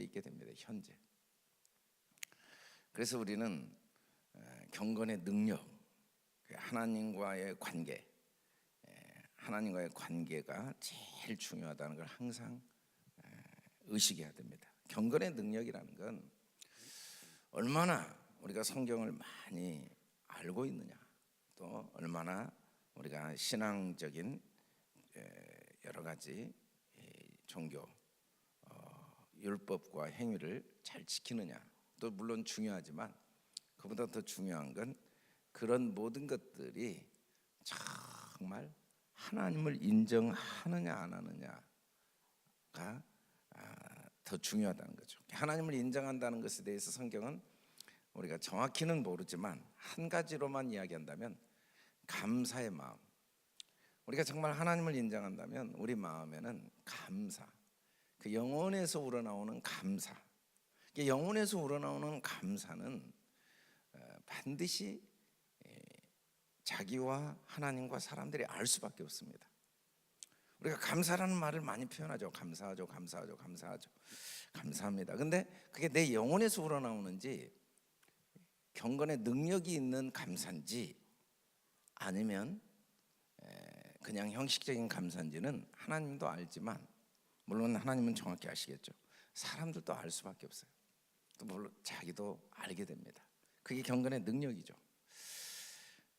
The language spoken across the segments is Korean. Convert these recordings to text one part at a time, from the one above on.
있게 됩니다. 현재. 그래서 우리는 경건의 능력, 하나님과의 관계, 하나님과의 관계가 제일 중요하다는 걸 항상 의식해야 됩니다. 경건의 능력이라는 건 얼마나 우리가 성경을 많이 알고 있느냐, 또 얼마나 우리가 신앙적인 여러 가지 종교 율법과 행위를 잘 지키느냐, 또 물론 중요하지만 그보다 더 중요한 건 그런 모든 것들이 정말 하나님을 인정하느냐 안 하느냐가 더 중요하다는 거죠. 하나님을 인정한다는 것에 대해서 성경은 우리가 정확히는 모르지만 한 가지로만 이야기한다면 감사의 마음. 우리가 정말 하나님을 인정한다면 우리 마음에는 감사, 그 영혼에서 우러나오는 감사, 영혼에서 우러나오는 감사는 반드시 자기와 하나님과 사람들이 알 수밖에 없습니다. 우리가 감사라는 말을 많이 표현하죠. 감사하죠, 감사하죠, 감사하죠, 감사합니다. 근데 그게 내 영혼에서 우러나오는지, 경건의 능력이 있는 감사인지, 아니면 그냥 형식적인 감사인지는 하나님도 알지만, 물론 하나님은 정확히 아시겠죠. 사람들도 알 수밖에 없어요. 또 물론 자기도 알게 됩니다. 그게 경건의 능력이죠.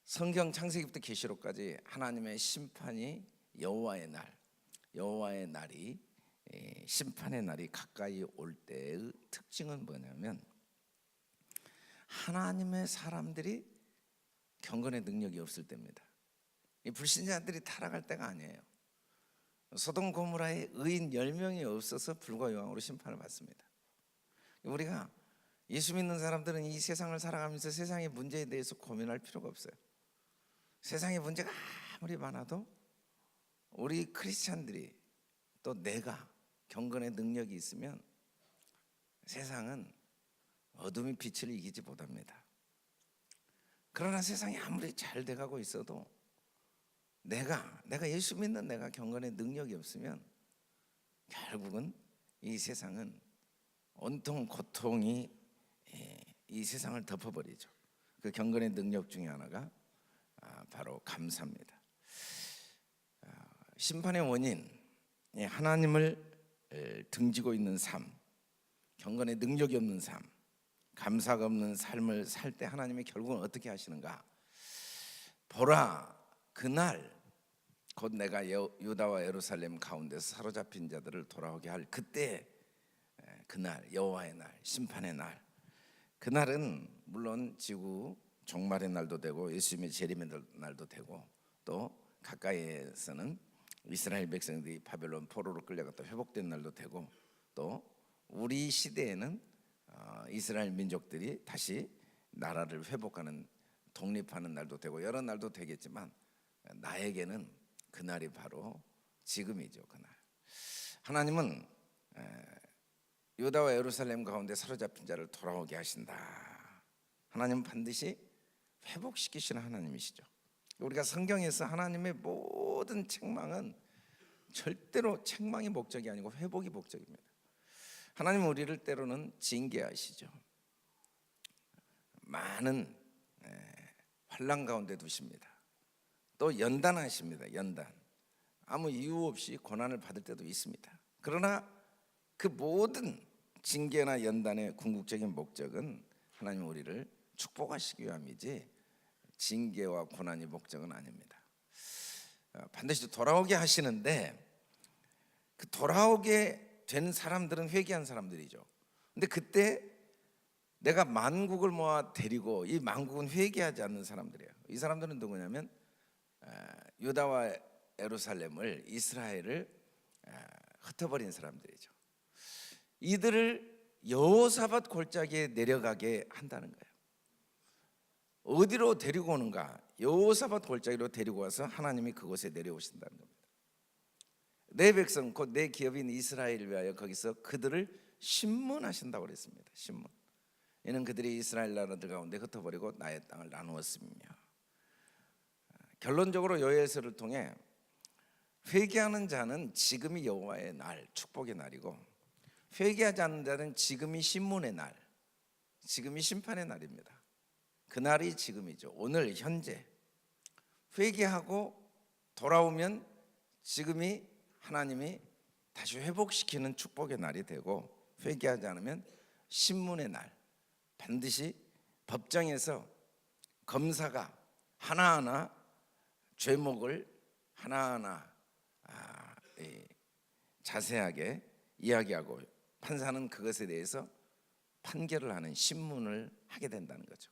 성경 창세기부터 계시록까지 하나님의 심판이 여호와의 날이 심판의 날이 가까이 올 때의 특징은 뭐냐면, 하나님의 사람들이 경건의 능력이 없을 때입니다. 이 불신자들이 타락할 때가 아니에요. 소돔 고모라에 의인 10명이 없어서 불과 요한으로 심판을 받습니다. 우리가 예수 믿는 사람들은 이 세상을 살아가면서 세상의 문제에 대해서 고민할 필요가 없어요. 세상의 문제가 아무리 많아도 우리 크리스찬들이, 또 내가 경건의 능력이 있으면 세상은 어둠이 빛을 이기지 못합니다. 그러나 세상이 아무리 잘 돼가고 있어도 내가 예수 믿는 내가 경건의 능력이 없으면 결국은 이 세상은 온통 고통이 이 세상을 덮어버리죠. 그 경건의 능력 중에 하나가 바로 감사입니다. 심판의 원인, 하나님을 등지고 있는 삶, 경건의 능력이 없는 삶, 감사가 없는 삶을 살 때 하나님이 결국은 어떻게 하시는가? 보라, 그날 곧 내가 유다와 예루살렘 가운데서 사로잡힌 자들을 돌아오게 할 그때, 그날, 여호와의 날, 심판의 날, 그날은 물론 지구 종말의 날도 되고 예수님의 재림의 날도 되고, 또 가까이에서는 이스라엘 백성들이 바벨론 포로로 끌려갔다 회복된 날도 되고, 또 우리 시대에는 이스라엘 민족들이 다시 나라를 회복하는, 독립하는 날도 되고 여러 날도 되겠지만, 나에게는 그날이 바로 지금이죠. 그날 하나님은 유다와 예루살렘 가운데 사로잡힌 자를 돌아오게 하신다. 하나님은 반드시 회복시키시는 하나님이시죠. 우리가 성경에서 하나님의 모든 책망은 절대로 책망이 목적이 아니고 회복이 목적입니다. 하나님은 우리를 때로는 징계하시죠. 많은 환난 가운데 두십니다. 또 연단하십니다. 연단, 아무 이유 없이 고난을 받을 때도 있습니다. 그러나 그 모든 징계나 연단의 궁극적인 목적은 하나님 우리를 축복하시기 위함이지 징계와 고난이 목적은 아닙니다. 반드시 돌아오게 하시는데, 그 돌아오게 된 사람들은 회개한 사람들이죠. 근데 그때 내가 만국을 모아 데리고, 이 만국은 회개하지 않는 사람들이에요. 이 사람들은 누구냐면 유다와 예루살렘을, 이스라엘을 흩어버린 사람들이죠. 이들을 여호사밧 골짜기에 내려가게 한다는 거예요. 어디로 데리고 오는가? 여호사밧 골짜기로 데리고 와서 하나님이 그곳에 내려오신다는 겁니다. 내 백성, 곧 내 기업인 이스라엘을 위하여 거기서 그들을 심문하신다고 그랬습니다. 심문. 이는 그들이 이스라엘 나라들 가운데 흩어버리고 나의 땅을 나누었으며. 결론적으로 요엘서를 통해 회개하는 자는 지금이 여호와의 날, 축복의 날이고, 회개하지 않는 자는 지금이 신문의 날, 지금이 심판의 날입니다. 그날이 지금이죠. 오늘 현재. 회개하고 돌아오면 지금이 하나님이 다시 회복시키는 축복의 날이 되고, 회개하지 않으면 신문의 날, 반드시 법정에서 검사가 하나하나 죄목을 하나하나 자세하게 이야기하고 판사는 그것에 대해서 판결을 하는 신문을 하게 된다는 거죠.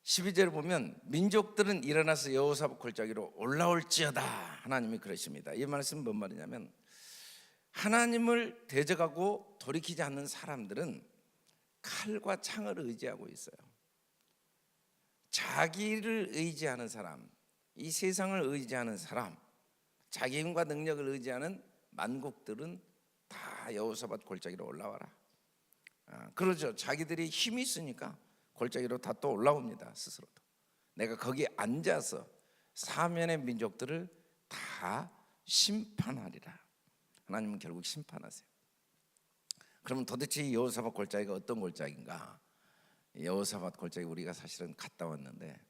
12절을 보면 민족들은 일어나서 여호사밧 골짜기로 올라올지어다, 하나님이 그러십니다. 이 말씀은 뭔 말이냐면, 하나님을 대적하고 돌이키지 않는 사람들은 칼과 창을 의지하고 있어요. 자기를 의지하는 사람, 이 세상을 의지하는 사람, 자기 힘과 능력을 의지하는 만국들은 다 여호사밧 골짜기로 올라와라. 그러죠. 자기들이 힘이 있으니까 골짜기로 다 또 올라옵니다. 스스로도. 내가 거기 앉아서 사면의 민족들을 다 심판하리라. 하나님은 결국 심판하세요. 그러면 도대체 이 여호사밧 골짜기가 어떤 골짜기인가? 여호사밧 골짜기 우리가 사실은 갔다 왔는데,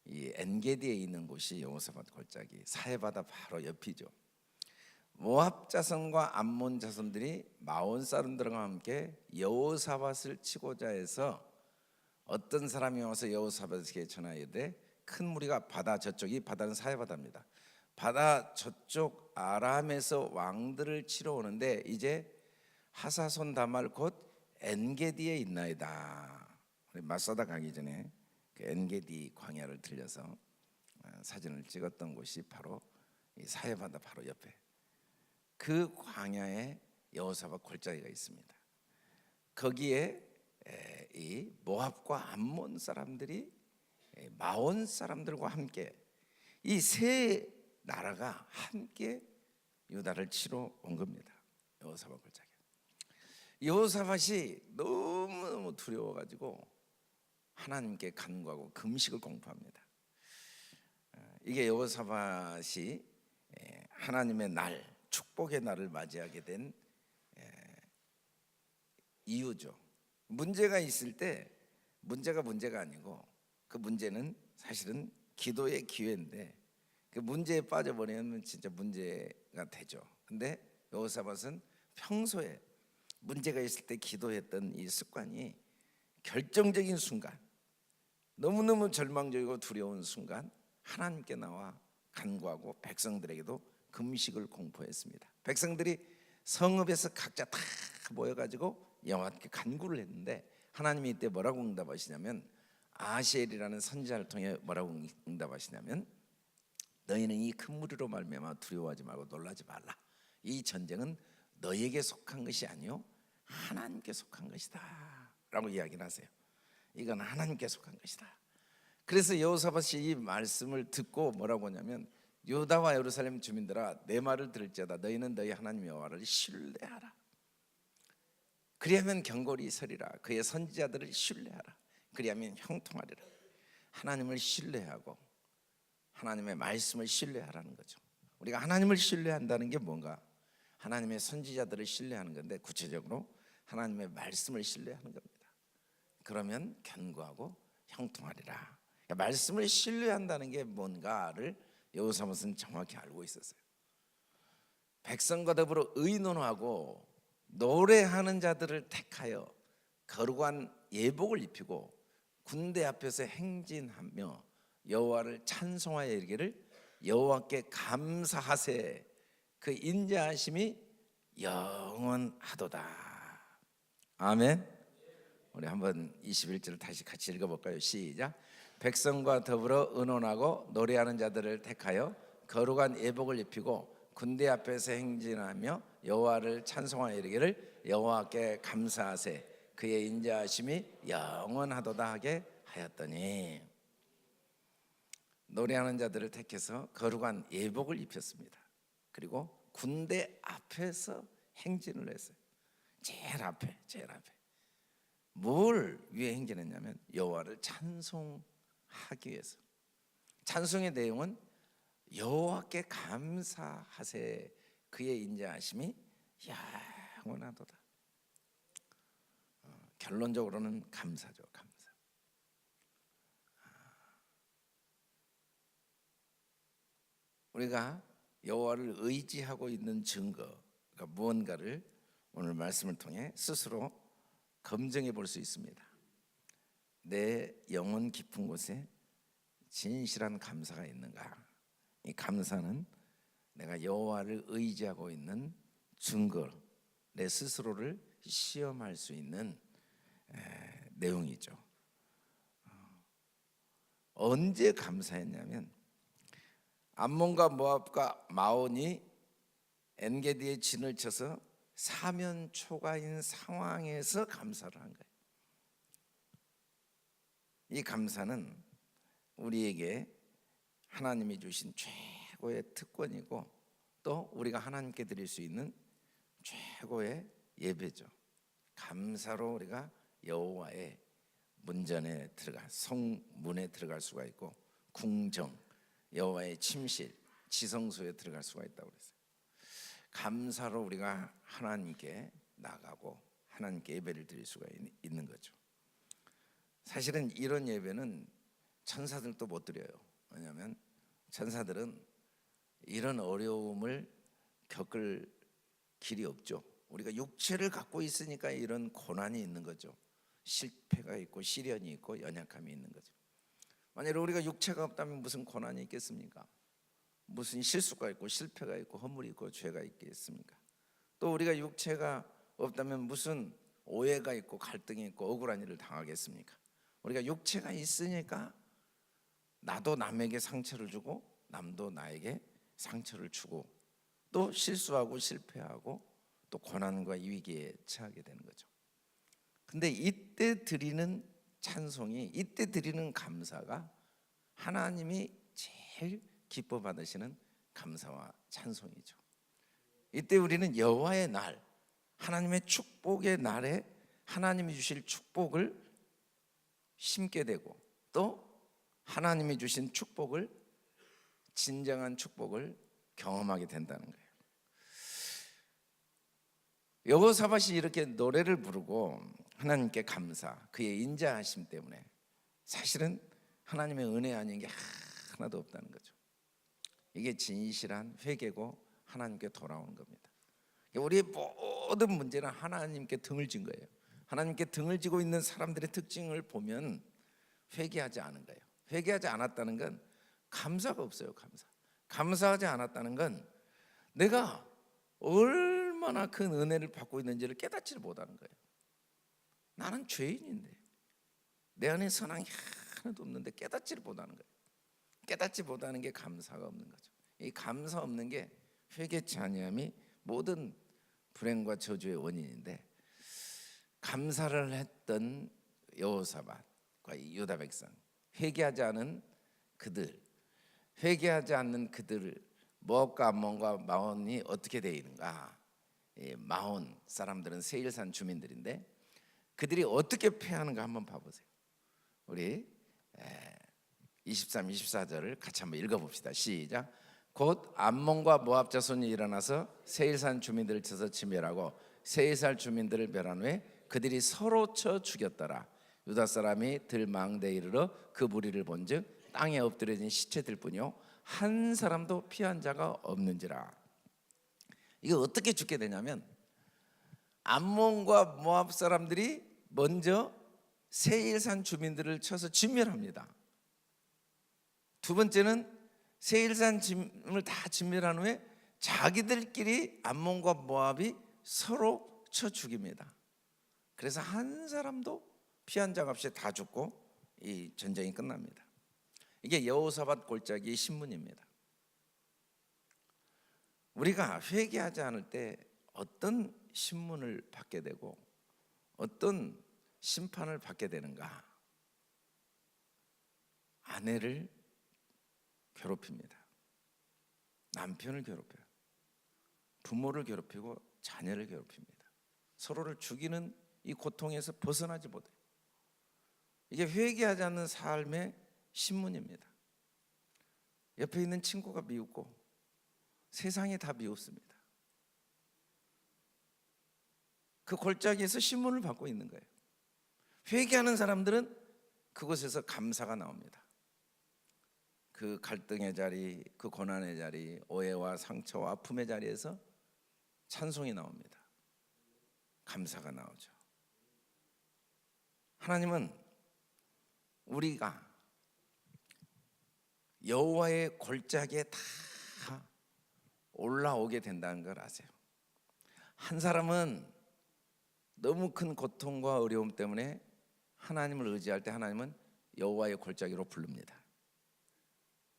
이 엔게디에 있는 곳이 여호사밧 골짜기, 사해바다 바로 옆이죠. 모압 자손과 암몬 자손들이 마온 사람들과 함께 여호사밧을 치고자 해서 어떤 사람이 와서 여호사밧에게 전하이르되, 큰 무리가 바다 저쪽이, 바다는 사해바다입니다. 바다 저쪽 아람에서 왕들을 치러 오는데 이제 하사손 다말 곧 엔게디에 있나이다. 우리 마사다 가기 전에 그 엔게디 광야를 들려서 사진을 찍었던 곳이 바로 이 사해바다 바로 옆에 그 광야에 여호사밧 골짜기가 있습니다. 거기에 이 모압과 암몬 사람들이 마온 사람들과 함께, 이 세 나라가 함께 유다를 치러 온 겁니다. 여호사밧 골짜기. 여호사밧이 너무너무 두려워가지고 하나님께 간구하고 금식을 공포합니다. 이게 여호사밧이 하나님의 날, 축복의 날을 맞이하게 된 이유죠. 문제가 있을 때 문제가 아니고, 그 문제는 사실은 기도의 기회인데, 그 문제에 빠져버리면 진짜 문제가 되죠. 근데 여호사밧은 평소에 문제가 있을 때 기도했던 이 습관이 결정적인 순간, 너무너무 절망적이고 두려운 순간 하나님께 나와 간구하고 백성들에게도 금식을 공포했습니다. 백성들이 성읍에서 각자 다 모여가지고 여호와께 간구를 했는데, 하나님이 이때 뭐라고 응답하시냐면, 아시엘이라는 선지자를 통해 뭐라고 응답하시냐면, 너희는 이 큰 무리로 말미암아 두려워하지 말고 놀라지 말라. 이 전쟁은 너희에게 속한 것이 아니요 하나님께 속한 것이다 라고 이야기를 하세요. 이건 하나님께 속한 것이다. 그래서 여호사밧이 이 말씀을 듣고 뭐라고 하냐면, 유다와 예루살렘 주민들아, 내 말을 들을지어다. 너희는 너희 하나님 여호와를 신뢰하라. 그리하면 경골이 서리라. 그의 선지자들을 신뢰하라. 그리하면 형통하리라. 하나님을 신뢰하고 하나님의 말씀을 신뢰하라는 거죠. 우리가 하나님을 신뢰한다는 게 뭔가? 하나님의 선지자들을 신뢰하는 건데, 구체적으로 하나님의 말씀을 신뢰하는 겁니다. 그러면 견고하고 형통하리라. 그러니까 말씀을 신뢰한다는 게 뭔가를 여호사밧은 정확히 알고 있었어요. 백성과 더불어 의논하고 노래하는 자들을 택하여 거룩한 예복을 입히고 군대 앞에서 행진하며 여호와를 찬송하여 이르기를, 여호와께 감사하세. 그 인자하심이 영원하도다. 아멘. 우리 한번 21절 다시 같이 읽어볼까요? 시작. 백성과 더불어 의논하고 노래하는 자들을 택하여 거룩한 예복을 입히고 군대 앞에서 행진하며 여호와를 찬송하여 이르기를, 여호와께 감사하세. 그의 인자하심이 영원하도다 하게 하였더니, 노래하는 자들을 택해서 거룩한 예복을 입혔습니다. 그리고 군대 앞에서 행진을 했어요. 제일 앞에. 뭘 위해 행진했냐면 여호와를 찬송하기 위해서. 찬송의 내용은 여호와께 감사하세. 그의 인자하심이 영원하도다. 결론적으로는 감사죠. 감사. 우리가 여호와를 의지하고 있는 증거가 무언가를 오늘 말씀을 통해 스스로 검증해 볼 수 있습니다. 내 영혼 깊은 곳에 진실한 감사가 있는가? 이 감사는 내가 여호와를 의지하고 있는 증거, 내 스스로를 시험할 수 있는 내용이죠. 언제 감사했냐면 암몬과 모압과 마온이 엔게디에 진을 쳐서 사면 초가인 상황에서 감사를 한 거예요. 이 감사는 우리에게 하나님이 주신 최고의 특권이고 또 우리가 하나님께 드릴 수 있는 최고의 예배죠. 감사로 우리가 여호와의 문전에 들어가 성문에 들어갈 수가 있고 궁정, 여호와의 침실, 지성소에 들어갈 수가 있다고 그랬어요. 감사로 우리가 하나님께 나가고 하나님께 예배를 드릴 수가 있는 거죠. 사실은 이런 예배는 천사들도 못 드려요. 왜냐하면 천사들은 이런 어려움을 겪을 길이 없죠. 우리가 육체를 갖고 있으니까 이런 고난이 있는 거죠. 실패가 있고 시련이 있고 연약함이 있는 거죠. 만약에 우리가 육체가 없다면 무슨 고난이 있겠습니까? 무슨 실수가 있고 실패가 있고 허물이 있고 죄가 있겠습니까? 또 우리가 육체가 없다면 무슨 오해가 있고 갈등이 있고 억울한 일을 당하겠습니까? 우리가 육체가 있으니까 나도 남에게 상처를 주고 남도 나에게 상처를 주고 또 실수하고 실패하고 또 고난과 위기에 처하게 되는 거죠. 근데 이때 드리는 찬송이, 이때 드리는 감사가 하나님이 제일 기뻐 받으시는 감사와 찬송이죠. 이때 우리는 여호와의 날, 하나님의 축복의 날에 하나님이 주실 축복을 심게 되고 또 하나님이 주신 축복을, 진정한 축복을 경험하게 된다는 거예요. 여호사밧이 이렇게 노래를 부르고 하나님께 감사, 그의 인자하심 때문에 사실은 하나님의 은혜 아닌 게 하나도 없다는 거죠. 이게 진실한 회개고 하나님께 돌아오는 겁니다. 우리의 모든 문제는 하나님께 등을 진 거예요. 하나님께 등을 지고 있는 사람들의 특징을 보면 회개하지 않은 거예요. 회개하지 않았다는 건 감사가 없어요. 감사하지 않았다는 건 내가 얼마나 큰 은혜를 받고 있는지를 깨닫지를 못하는 거예요. 나는 죄인인데 내 안에 선함이 하나도 없는데 깨닫지를 못하는 거예요. 깨닫지 못하는 게 감사가 없는 거죠. 이 감사 없는 게 회개치 아니함이 모든 불행과 저주의 원인인데, 감사를 했던 여호사밧과 유다 백성, 회개하지 않은 그들, 회개하지 않는 그들, 모압과 암몬과 마온이 어떻게 되어 있는가? 마온 사람들은 세일산 주민들인데 그들이 어떻게 패하는가 한번 봐보세요. 우리 23, 24절을 같이 한번 읽어봅시다. 시작. 곧 암몬과 모압 자손이 일어나서 세일산 주민들을 쳐서 진멸하고 세일산 주민들을 멸한 후에 그들이 서로 쳐 죽였더라. 유다 사람이 들망대에 이르러 그 무리를 본즉 땅에 엎드려진 시체들뿐이요 한 사람도 피한 자가 없는지라. 이거 어떻게 죽게 되냐면 암몬과 모압 사람들이 먼저 세일산 주민들을 쳐서 진멸합니다. 두 번째는 세일산 짐을 다 진멸한 후에 자기들끼리 암몬과 모압이 서로 쳐 죽입니다. 그래서 한 사람도 피한 자가 없이 다 죽고 이 전쟁이 끝납니다. 이게 여호사밧 골짜기의 신문입니다. 우리가 회개하지 않을 때 어떤 신문을 받게 되고 어떤 심판을 받게 되는가? 아내를 괴롭힙니다. 남편을 괴롭혀요. 부모를 괴롭히고 자녀를 괴롭힙니다. 서로를 죽이는 이 고통에서 벗어나지 못해요. 이게 회개하지 않는 삶의 신문입니다. 옆에 있는 친구가 미웠고 세상이 다 미웠습니다. 그 골짜기에서 신문을 받고 있는 거예요. 회개하는 사람들은 그곳에서 감사가 나옵니다. 그 갈등의 자리, 그 고난의 자리, 오해와 상처와 아픔의 자리에서 찬송이 나옵니다. 감사가 나오죠. 하나님은 우리가 여호와의 골짜기에 다 올라오게 된다는 걸 아세요? 한 사람은 너무 큰 고통과 어려움 때문에 하나님을 의지할 때 하나님은 여호와의 골짜기로 부릅니다.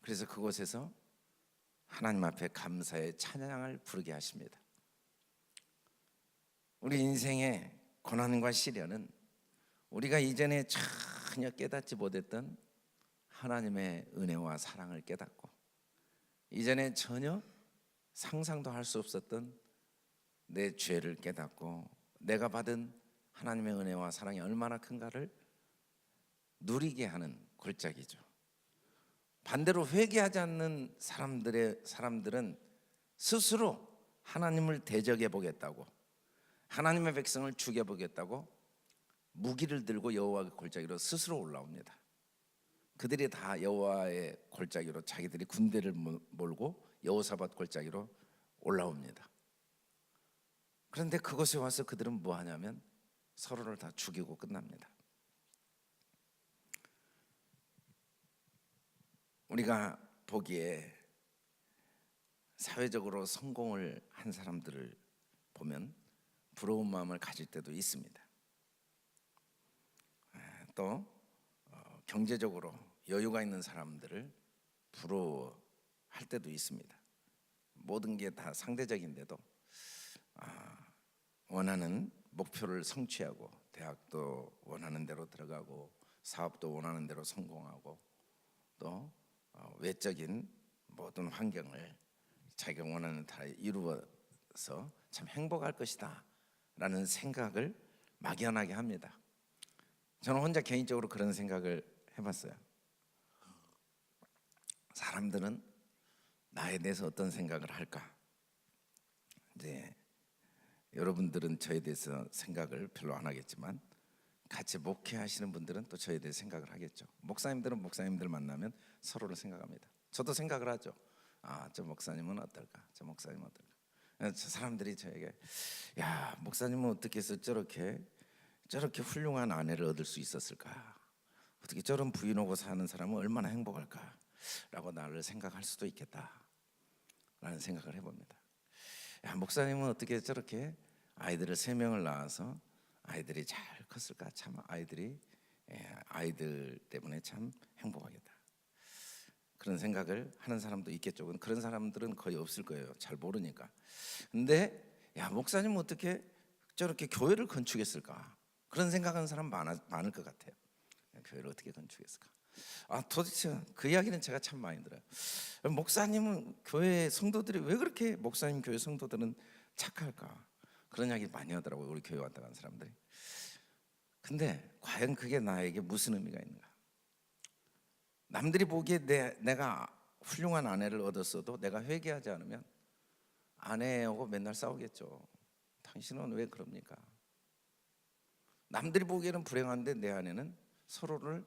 그래서 그곳에서 하나님 앞에 감사의 찬양을 부르게 하십니다. 우리 인생의 고난과 시련은 우리가 이전에 전혀 깨닫지 못했던 하나님의 은혜와 사랑을 깨닫고, 이전에 전혀 상상도 할 수 없었던 내 죄를 깨닫고, 내가 받은 하나님의 은혜와 사랑이 얼마나 큰가를 누리게 하는 골짜기죠. 반대로 회개하지 않는 사람들은 스스로 하나님을 대적해 보겠다고, 하나님의 백성을 죽여 보겠다고 무기를 들고 여호와의 골짜기로 스스로 올라옵니다. 그들이 다 여호와의 골짜기로 자기들이 군대를 몰고 여호사밧 골짜기로 올라옵니다. 그런데 그곳에 와서 그들은 뭐 하냐면 서로를 다 죽이고 끝납니다. 우리가 보기에 사회적으로 성공을 한 사람들을 보면 부러운 마음을 가질 때도 있습니다. 또 경제적으로 여유가 있는 사람들을 부러워할 때도 있습니다. 모든 게 다 상대적인데도 원하는 목표를 성취하고, 대학도 원하는 대로 들어가고, 사업도 원하는 대로 성공하고, 또 외적인 모든 환경을 자기가 원하는 다 이루어서 참 행복할 것이다 라는 생각을 막연하게 합니다. 저는 혼자 개인적으로 그런 생각을 해봤어요. 사람들은 나에 대해서 어떤 생각을 할까? 이제 여러분들은 저에 대해서 생각을 별로 안 하겠지만 같이 목회하시는 분들은 또 저에 대해 생각을 하겠죠. 목사님들은 목사님들 만나면 서로를 생각합니다. 저도 생각을 하죠. 저 목사님은 어떨까? 저 목사님은 어떨까? 저 사람들이 저에게, 야, 목사님은 어떻게 해서 저렇게 훌륭한 아내를 얻을 수 있었을까? 어떻게 저런 부인하고 사는 사람은 얼마나 행복할까? 라고 나를 생각할 수도 있겠다 라는 생각을 해봅니다. 야, 목사님은 어떻게 저렇게 아이들을 3명을 낳아서 아이들이 잘 컸을까? 참 아이들 때문에 참 행복하겠다. 그런 생각을 하는 사람도 있겠죠. 그런 사람들은 거의 없을 거예요. 잘 모르니까. 근데 야, 목사님은 어떻게 저렇게 교회를 건축했을까? 그런 생각하는 사람 많을 것 같아요. 교회를 어떻게 건축했을까? 도대체 그 이야기는 제가 참 많이 들어요. 목사님은 교회 성도들이 왜 그렇게 목사님 교회 성도들은 착할까? 그런 이야기 많이 하더라고요. 우리 교회 왔다 간 사람들이. 근데 과연 그게 나에게 무슨 의미가 있는가? 남들이 보기에 내가 훌륭한 아내를 얻었어도 내가 회개하지 않으면 아내하고 맨날 싸우겠죠. 당신은 왜 그럽니까? 남들이 보기에는 불행한데 내 아내는 서로를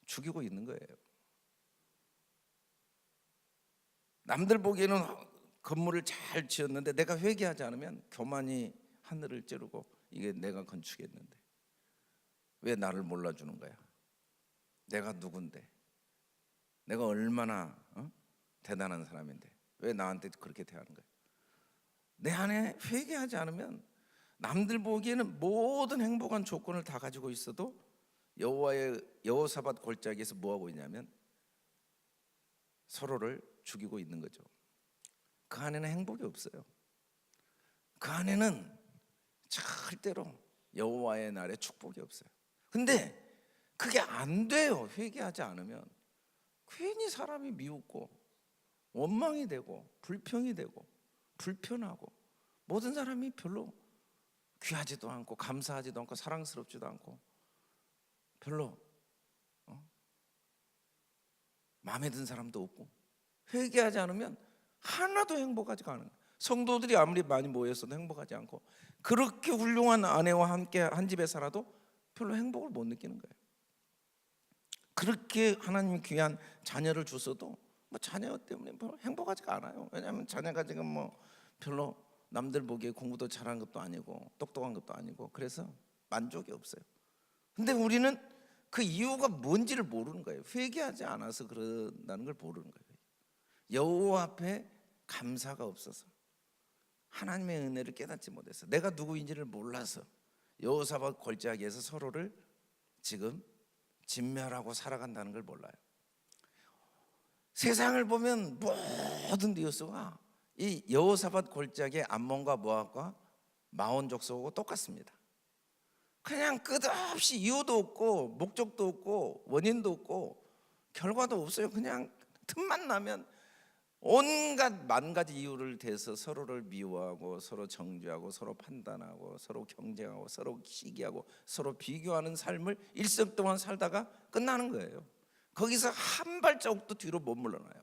죽이고 있는 거예요. 남들 보기에는 건물을 잘 지었는데 내가 회개하지 않으면 교만이 하늘을 찌르고, 이게 내가 건축했는데 왜 나를 몰라주는 거야? 내가 누군데? 내가 얼마나 대단한 사람인데 왜 나한테 그렇게 대하는 거야? 내 안에 회개하지 않으면 남들 보기에는 모든 행복한 조건을 다 가지고 있어도 여호사밧 골짜기에서 뭐 하고 있냐면 서로를 죽이고 있는 거죠. 그 안에는 행복이 없어요. 그 안에는 절대로 여호와의 날에 축복이 없어요. 근데 그게 안 돼요. 회개하지 않으면 괜히 사람이 미웃고 원망이 되고 불평이 되고 불편하고, 모든 사람이 별로 귀하지도 않고 감사하지도 않고 사랑스럽지도 않고 별로 마음에 든 사람도 없고, 회개하지 않으면 하나도 행복하지가 않은 거예요. 성도들이 아무리 많이 모였어도 행복하지 않고, 그렇게 훌륭한 아내와 함께 한 집에 살아도 별로 행복을 못 느끼는 거예요. 그렇게 하나님 귀한 자녀를 주셔도 뭐 자녀 때문에 별로 행복하지가 않아요. 왜냐하면 자녀가 지금 뭐 별로 남들 보기에 공부도 잘한 것도 아니고 똑똑한 것도 아니고, 그래서 만족이 없어요. 근데 우리는 그 이유가 뭔지를 모르는 거예요. 회개하지 않아서 그런다는 걸 모르는 거예요. 여호와 앞에 감사가 없어서, 하나님의 은혜를 깨닫지 못해서, 내가 누구인지를 몰라서 여호사밧 골짜기에서 서로를 지금 진멸하고 살아간다는 걸 몰라요. 세상을 보면 모든 뉴스가 이 여호사밧 골짜기의 암몬과 모압과 마온 족속하고 똑같습니다. 그냥 끝없이 이유도 없고 목적도 없고 원인도 없고 결과도 없어요. 그냥 틈만 나면 온갖 만 가지 이유를 대서 서로를 미워하고 서로 정죄하고 서로 판단하고 서로 경쟁하고 서로 시기하고 서로 비교하는 삶을 일생 동안 살다가 끝나는 거예요. 거기서 한 발자국도 뒤로 못 물러나요.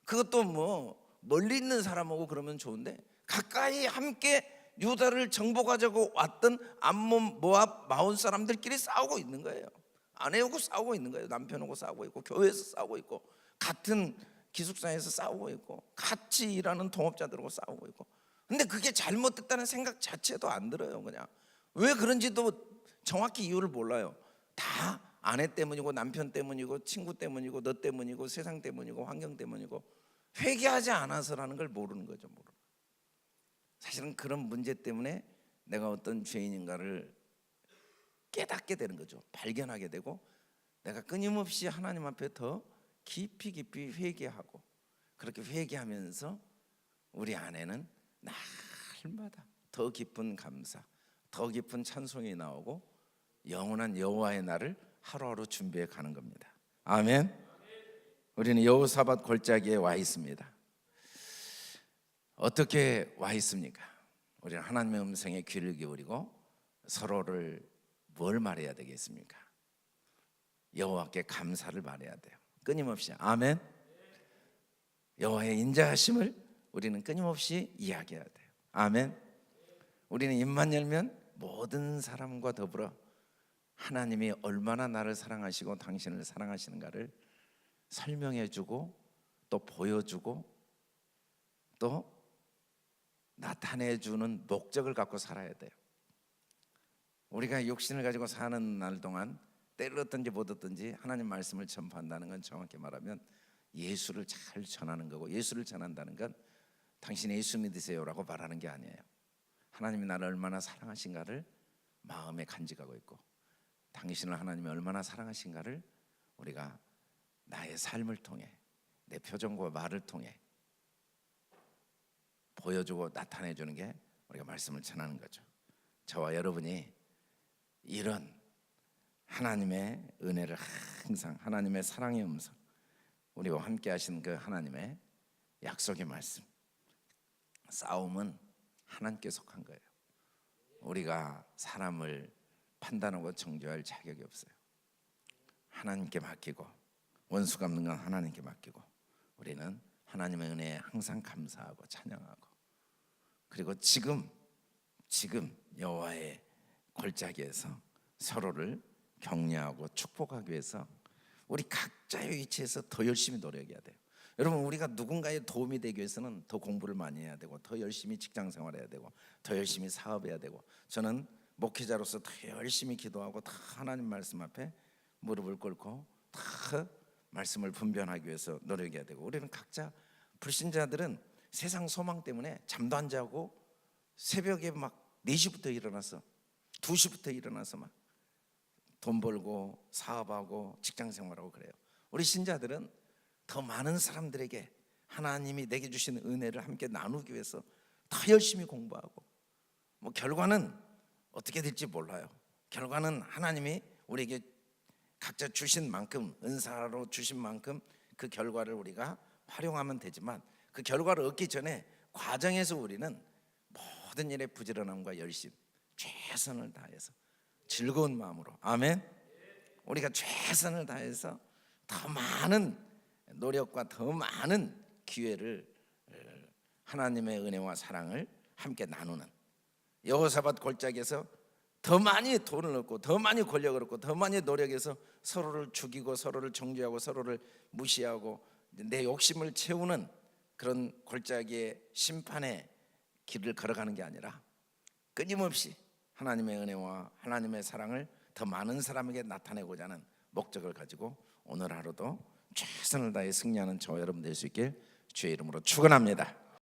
그것도 뭐 멀리 있는 사람하고 그러면 좋은데, 가까이 함께 유다를 정복하자고 왔던 암몬, 모압, 마온 사람들끼리 싸우고 있는 거예요. 아내하고 싸우고 있는 거예요. 남편하고 싸우고 있고, 교회에서 싸우고 있고, 같은 기숙사에서 싸우고 있고, 같이 일하는 동업자들하고 싸우고 있고. 근데 그게 잘못됐다는 생각 자체도 안 들어요. 그냥 왜 그런지도 정확히 이유를 몰라요. 다 아내 때문이고 남편 때문이고 친구 때문이고 너 때문이고 세상 때문이고 환경 때문이고, 회개하지 않아서라는 걸 모르는 거죠. 사실은 그런 문제 때문에 내가 어떤 죄인인가를 깨닫게 되는 거죠. 발견하게 되고, 내가 끊임없이 하나님 앞에 더 깊이 회개하고, 그렇게 회개하면서 우리 안에는 날마다 더 깊은 감사, 더 깊은 찬송이 나오고 영원한 여호와의 날을 하루하루 준비해 가는 겁니다. 아멘. 우리는 여호사밧 골짜기에 와 있습니다. 어떻게 와 있습니까? 우리는 하나님의 음성에 귀를 기울이고 서로를 뭘 말해야 되겠습니까? 여호와께 감사를 말해야 돼요. 끊임없이. 아멘. 여호와의 인자하심을 우리는 끊임없이 이야기해야 돼요. 아멘. 우리는 입만 열면 모든 사람과 더불어 하나님이 얼마나 나를 사랑하시고 당신을 사랑하시는가를 설명해주고 또 보여주고 또 나타내주는 목적을 갖고 살아야 돼요. 우리가 육신을 가지고 사는 날 동안 때를 얻든지 못 얻든지 하나님 말씀을 전파한다는 건 정확히 말하면 예수를 잘 전하는 거고, 예수를 전한다는 건 당신 예수 믿으세요라고 말하는 게 아니에요. 하나님이 나를 얼마나 사랑하신가를 마음에 간직하고 있고, 당신을 하나님이 얼마나 사랑하신가를 우리가 나의 삶을 통해, 내 표정과 말을 통해 보여주고 나타내주는 게 우리가 말씀을 전하는 거죠. 저와 여러분이 이런 하나님의 은혜를 항상, 하나님의 사랑의 음성, 우리와 함께 하신 그 하나님의 약속의 말씀, 싸움은 하나님께 속한 거예요. 우리가 사람을 판단하고 정죄할 자격이 없어요. 하나님께 맡기고, 원수 갚는 건 하나님께 맡기고, 우리는 하나님의 은혜에 항상 감사하고 찬양하고, 그리고 지금 여호와의 골짜기에서 서로를 격려하고 축복하기 위해서 우리 각자의 위치에서 더 열심히 노력해야 돼요. 여러분, 우리가 누군가에 도움이 되기 위해서는 더 공부를 많이 해야 되고, 더 열심히 직장 생활해야 되고, 더 열심히 사업해야 되고, 저는 목회자로서 더 열심히 기도하고 다 하나님 말씀 앞에 무릎을 꿇고 다 말씀을 분별하기 위해서 노력해야 되고, 우리는 각자, 불신자들은 세상 소망 때문에 잠도 안 자고 새벽에 막 4시부터 일어나서 2시부터 일어나서 막 돈 벌고 사업하고 직장 생활하고 그래요. 우리 신자들은 더 많은 사람들에게 하나님이 내게 주신 은혜를 함께 나누기 위해서 더 열심히 공부하고, 뭐 결과는 어떻게 될지 몰라요. 결과는 하나님이 우리에게 각자 주신 만큼, 은사로 주신 만큼 그 결과를 우리가 활용하면 되지만, 그 결과를 얻기 전에 과정에서 우리는 모든 일에 부지런함과 열심, 최선을 다해서 즐거운 마음으로, 아멘, 우리가 최선을 다해서 더 많은 노력과 더 많은 기회를 하나님의 은혜와 사랑을 함께 나누는, 여호사밧 골짜기에서 더 많이 돈을 얻고 더 많이 권력을 얻고 더 많이 노력해서 서로를 죽이고 서로를 정죄하고 서로를 무시하고 내 욕심을 채우는 그런 골짜기의 심판의 길을 걸어가는 게 아니라 끊임없이 하나님의 은혜와 하나님의 사랑을 더 많은 사람에게 나타내고자 하는 목적을 가지고 오늘 하루도 최선을 다해 승리하는 저와 여러분 될 수 있길 주의 이름으로 축원합니다.